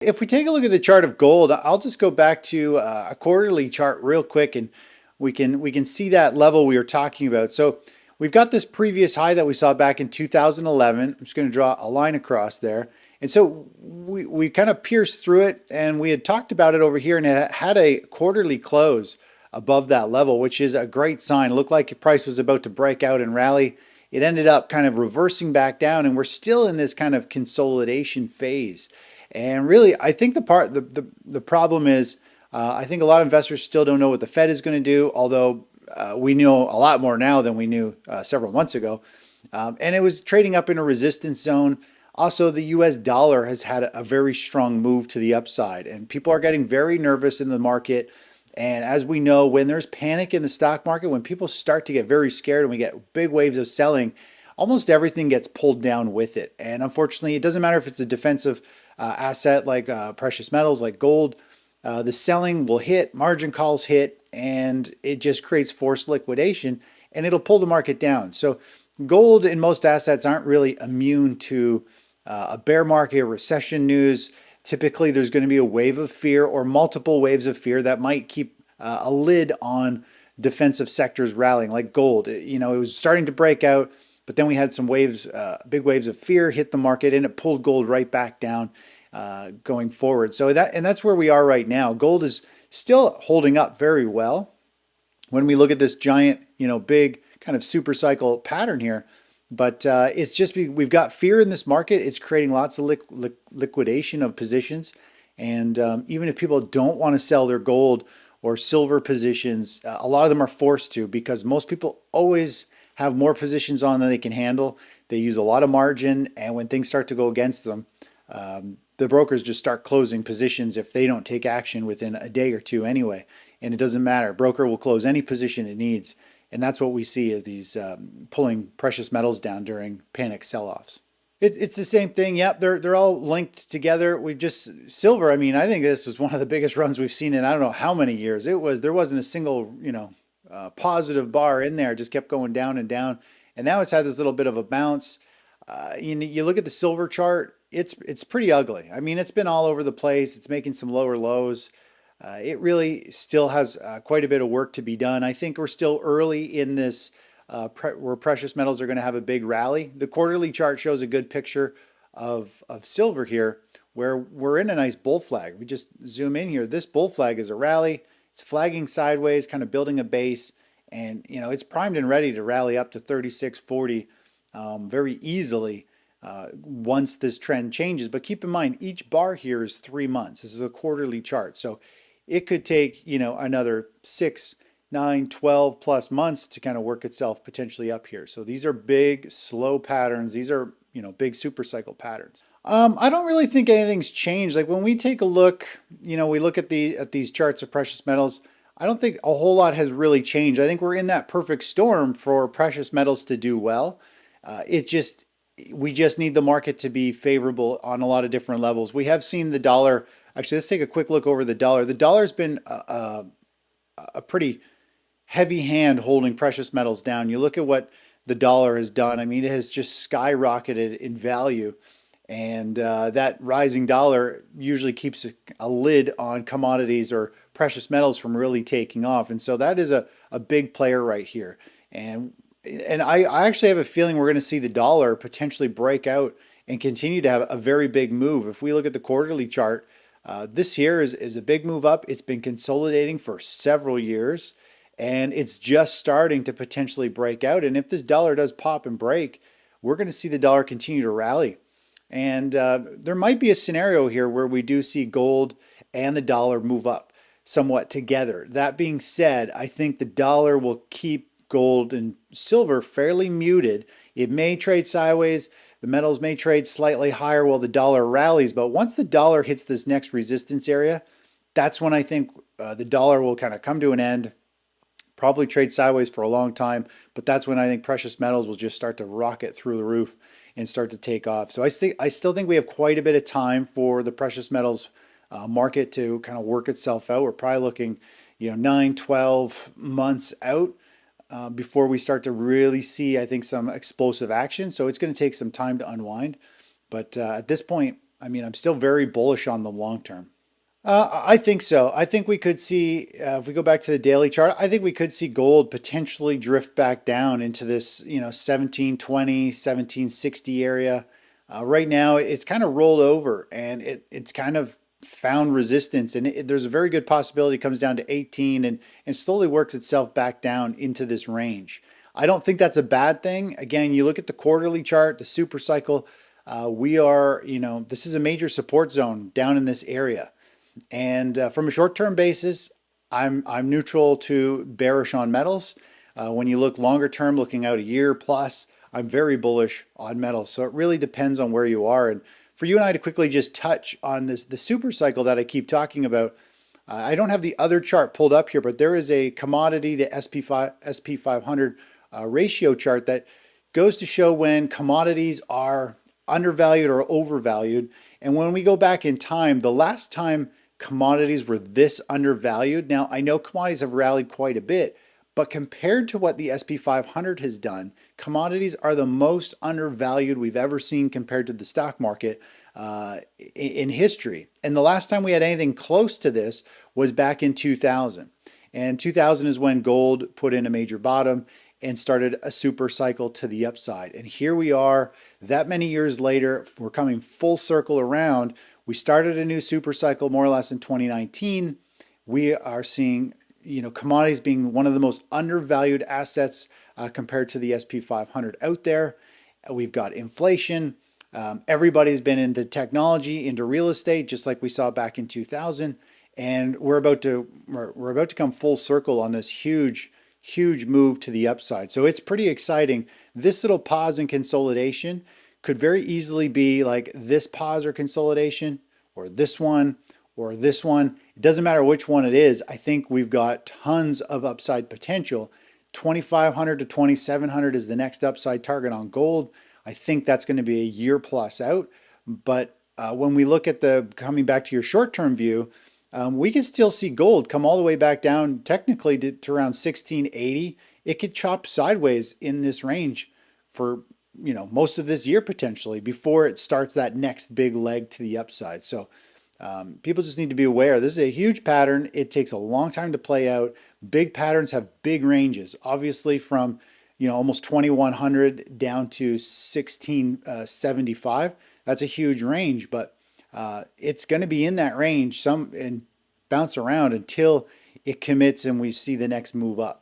If we take a look at the chart of gold, I'll just go back to a quarterly chart real quick, and we can see that level we were talking about. So we've got this previous high that we saw back in 2011. I'm just going to draw a line across there. And so we kind of pierced through it, and we had talked about it over here, and it had a quarterly close above that level, which is a great sign. It looked like the price was about to break out and rally. It ended up kind of reversing back down, and we're still in this kind of consolidation phase. And really, I think the problem is, I think a lot of investors still don't know what the Fed is going to do, although we know a lot more now than we knew several months ago. And it was trading up in a resistance zone. Also, the US dollar has had a very strong move to the upside, and people are getting very nervous in the market. And as we know, when there's panic in the stock market, when people start to get very scared and we get big waves of selling, almost everything gets pulled down with it. And unfortunately, it doesn't matter if it's a defensive asset like precious metals, like gold. The selling will hit, margin calls hit, and it just creates forced liquidation, and it'll pull the market down. So gold and most assets aren't really immune to a bear market or recession news. Typically, there's going to be a wave of fear or multiple waves of fear that might keep a lid on defensive sectors rallying, like gold. You know, it was starting to break out, but then we had some waves, big waves of fear hit the market, and it pulled gold right back down going forward. So that's where we are right now. Gold is still holding up very well when we look at this giant, big kind of super cycle pattern here. But it's just we've got fear in this market. It's creating lots of liquidation of positions. And even if people don't want to sell their gold or silver positions, a lot of them are forced to, because most people always have more positions on than they can handle. They use a lot of margin, and when things start to go against them, the brokers just start closing positions if they don't take action within a day or two anyway. And it doesn't matter. Broker will close any position it needs. And that's what we see as these pulling precious metals down during panic sell-offs. It's the same thing. Yep, they're all linked together. We've just silver. I mean, I think this was one of the biggest runs we've seen in I don't know how many years. There wasn't a single positive bar in there. It just kept going down and down. And now it's had this little bit of a bounce. You look at the silver chart. It's pretty ugly. I mean, it's been all over the place. It's making some lower lows. It really still has quite a bit of work to be done. I think we're still early in this where precious metals are going to have a big rally. The quarterly chart shows a good picture of silver here, where we're in a nice bull flag. We just zoom in here. This bull flag is a rally. It's flagging sideways, kind of building a base, and it's primed and ready to rally up to 36.40 very easily once this trend changes. But keep in mind, each bar here is 3 months. This is a quarterly chart, so it could take another 6, 9, 12 plus months to kind of work itself potentially up here. So these are big, slow patterns. These are big super cycle patterns. I don't really think anything's changed. Like when we take a look, we look at these charts of precious metals. I don't think a whole lot has really changed. I think we're in that perfect storm for precious metals to do well. We just need the market to be favorable on a lot of different levels. We have seen the dollar. Actually, let's take a quick look over the dollar. The dollar's been a pretty heavy hand holding precious metals down. You look at what the dollar has done. I mean, it has just skyrocketed in value. And that rising dollar usually keeps a lid on commodities or precious metals from really taking off. And so that is a big player right here. And I actually have a feeling we're going to see the dollar potentially break out and continue to have a very big move. If we look at the quarterly chart, this here is a big move up. It's been consolidating for several years, and it's just starting to potentially break out. And if this dollar does pop and break, we're going to see the dollar continue to rally. And there might be a scenario here where we do see gold and the dollar move up somewhat together. That being said, I think the dollar will keep gold and silver fairly muted. It may trade sideways. The metals may trade slightly higher while the dollar rallies. But once the dollar hits this next resistance area, that's when I think the dollar will kind of come to an end, probably trade sideways for a long time. But that's when I think precious metals will just start to rocket through the roof and start to take off. So I still think we have quite a bit of time for the precious metals market to kind of work itself out. We're probably looking 9, 12 months out before we start to really see, I think, some explosive action. So it's going to take some time to unwind. But at this point, I mean, I'm still very bullish on the long term. I think so. I think we could see, if we go back to the daily chart, I think we could see gold potentially drift back down into this, 1720, 1760 area. Right now, it's kind of rolled over and it's kind of found resistance. And there's a very good possibility it comes down to 18 and slowly works itself back down into this range. I don't think that's a bad thing. Again, you look at the quarterly chart, the super cycle, we are, this is a major support zone down in this area. And from a short-term basis, I'm neutral to bearish on metals. When you look longer term, looking out a year plus, I'm very bullish on metals. So it really depends on where you are. And for you and I to quickly just touch on the super cycle that I keep talking about, I don't have the other chart pulled up here, but there is a commodity to SP 500 ratio chart that goes to show when commodities are undervalued or overvalued. And when we go back in time, the last time commodities were this undervalued, now I know commodities have rallied quite a bit, but compared to what the SP 500 has done, commodities are the most undervalued we've ever seen compared to the stock market in history. And the last time we had anything close to this was back in 2000. And 2000 is when gold put in a major bottom and started a super cycle to the upside. And here we are, that many years later, we're coming full circle around. We started a new super cycle more or less in 2019. We are seeing, commodities being one of the most undervalued assets compared to the SP 500 out there. We've got inflation. Everybody's been into technology, into real estate, just like we saw back in 2000. And we're about to come full circle on this huge move to the upside. So it's pretty exciting. This little pause and consolidation could very easily be like this pause or consolidation, or this one, or this one. It doesn't matter which one it is. I think we've got tons of upside potential. 2,500 to 2,700 is the next upside target on gold. I think that's going to be a year plus out. But when we look at coming back to your short-term view, we can still see gold come all the way back down technically to around 1680. It could chop sideways in this range for most of this year potentially before it starts that next big leg to the upside. So people just need to be aware. This is a huge pattern. It takes a long time to play out. Big patterns have big ranges, obviously from almost 2100 down to 1675. That's a huge range, but it's going to be in that range and bounce around until it commits and we see the next move up.